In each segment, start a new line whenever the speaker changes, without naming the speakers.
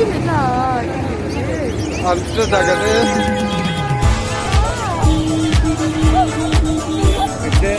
시키면서
안 뜯어가거든. 근데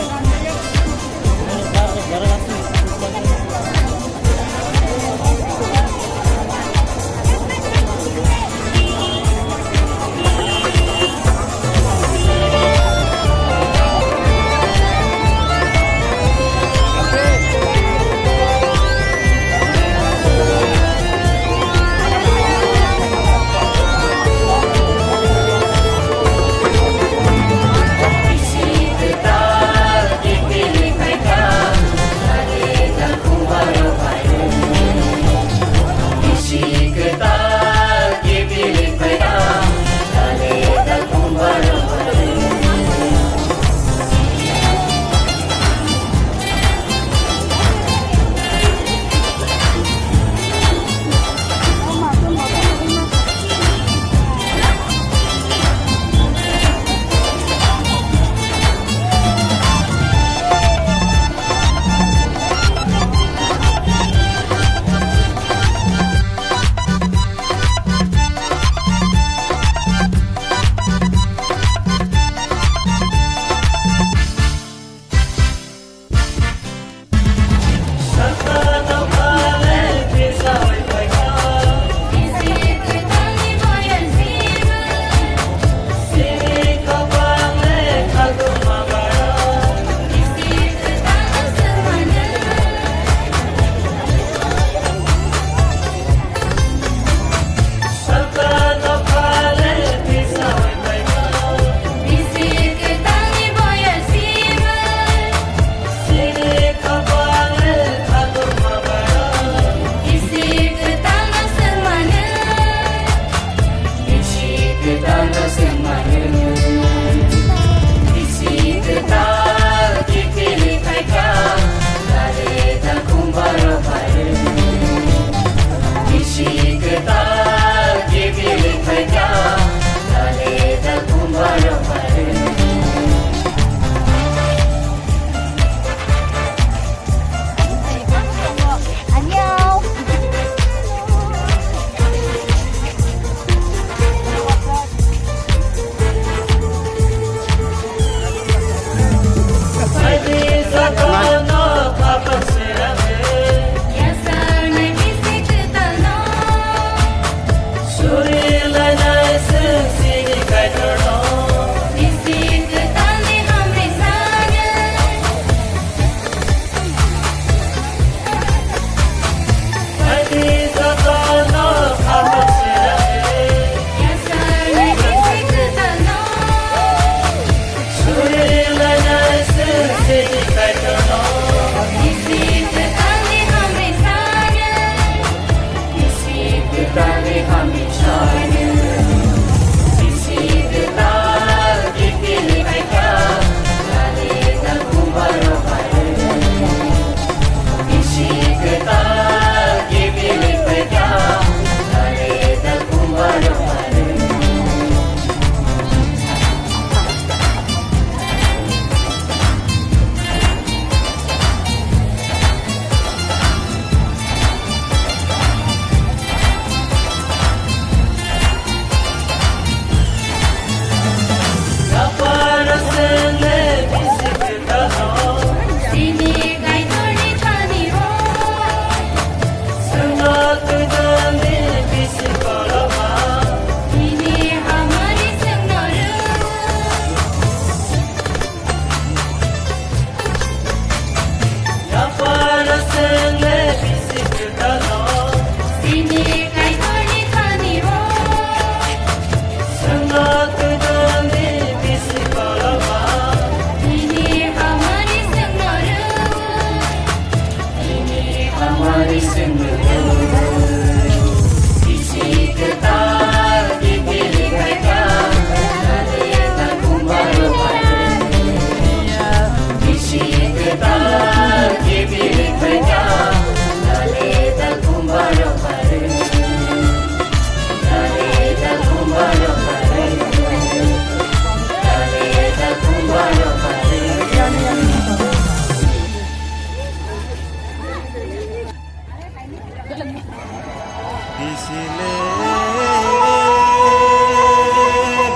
बिसिले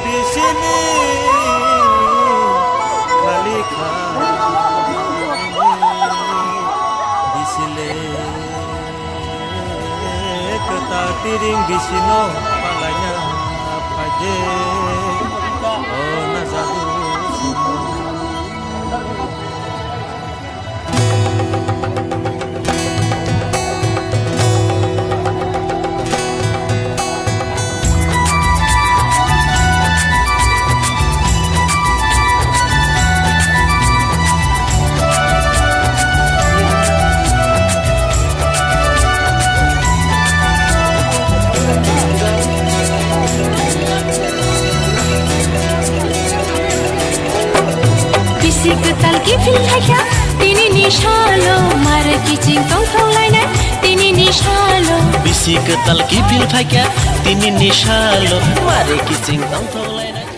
बिसिनि खालि बिसिले keta tiring bisino palanya paje oh nazadu
Ketal ki fil haya tini nishalo mare kicing tong tong lainai tini nishalo
bisi ketal ki pil phakya tini nishalo mare kicing tong tong lainai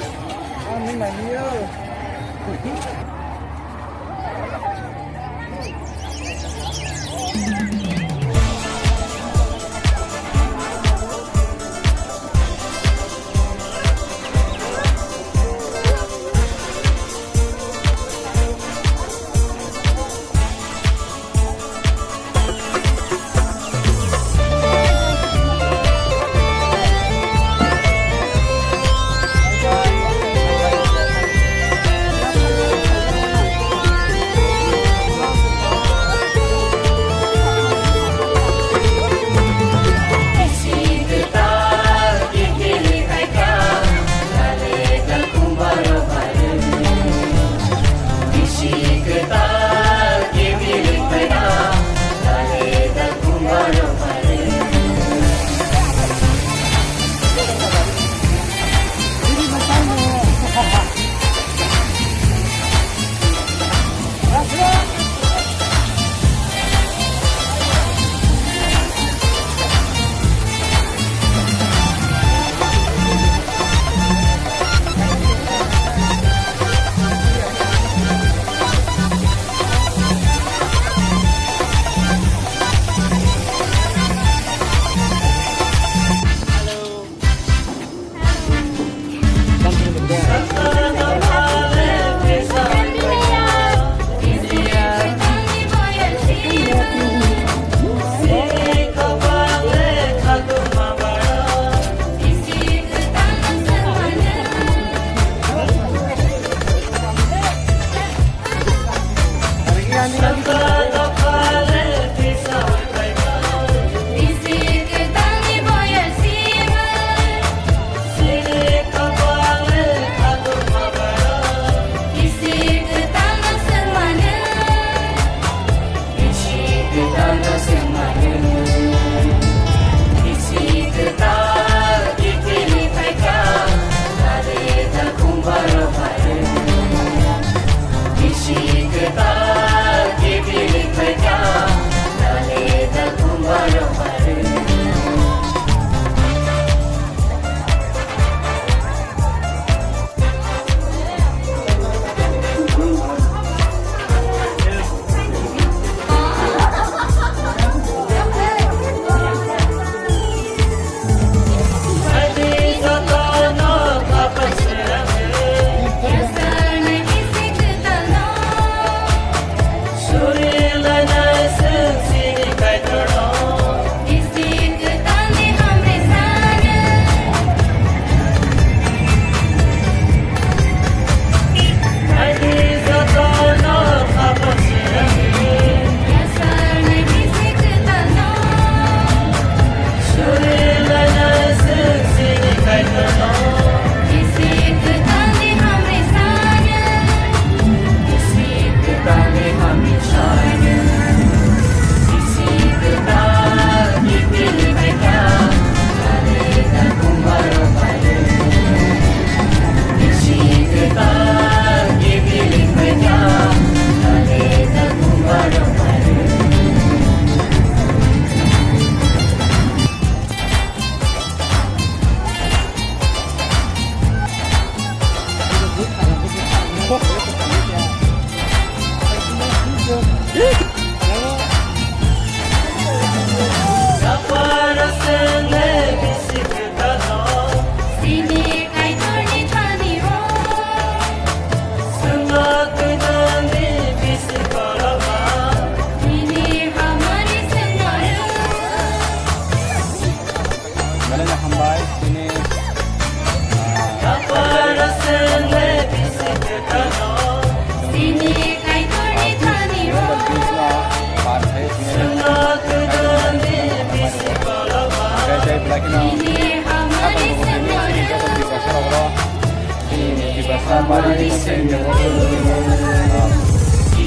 bari sende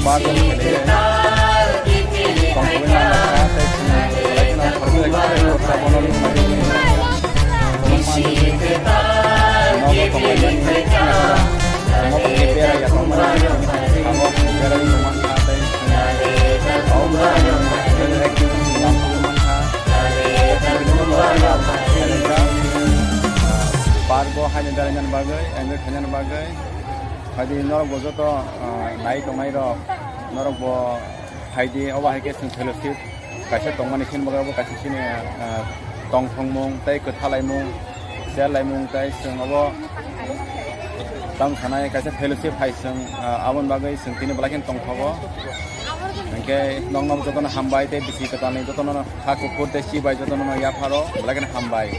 bago kele kongkena kata sini lain harus lagi sabon ini nopo kemarin mau prepare ya kemarin kamu prepare di rumah kata kaum bargo hanya jalan bagai, anggur hanya bagai. Hadi norok bozo to naik tomai ro norok bo hadi awal hake sing fellowship kaisa tongmani sin bagai bo kaisa sini tong thongmung tai kethalai mung selai mung tai sing abo tam thanai kaisa fellowship hai sing abon bagai sing tini balakin tong thobo angke nong nom jotono hambai te bisi katani jotono haku kurte si bai jotono ya pharo balakin hambai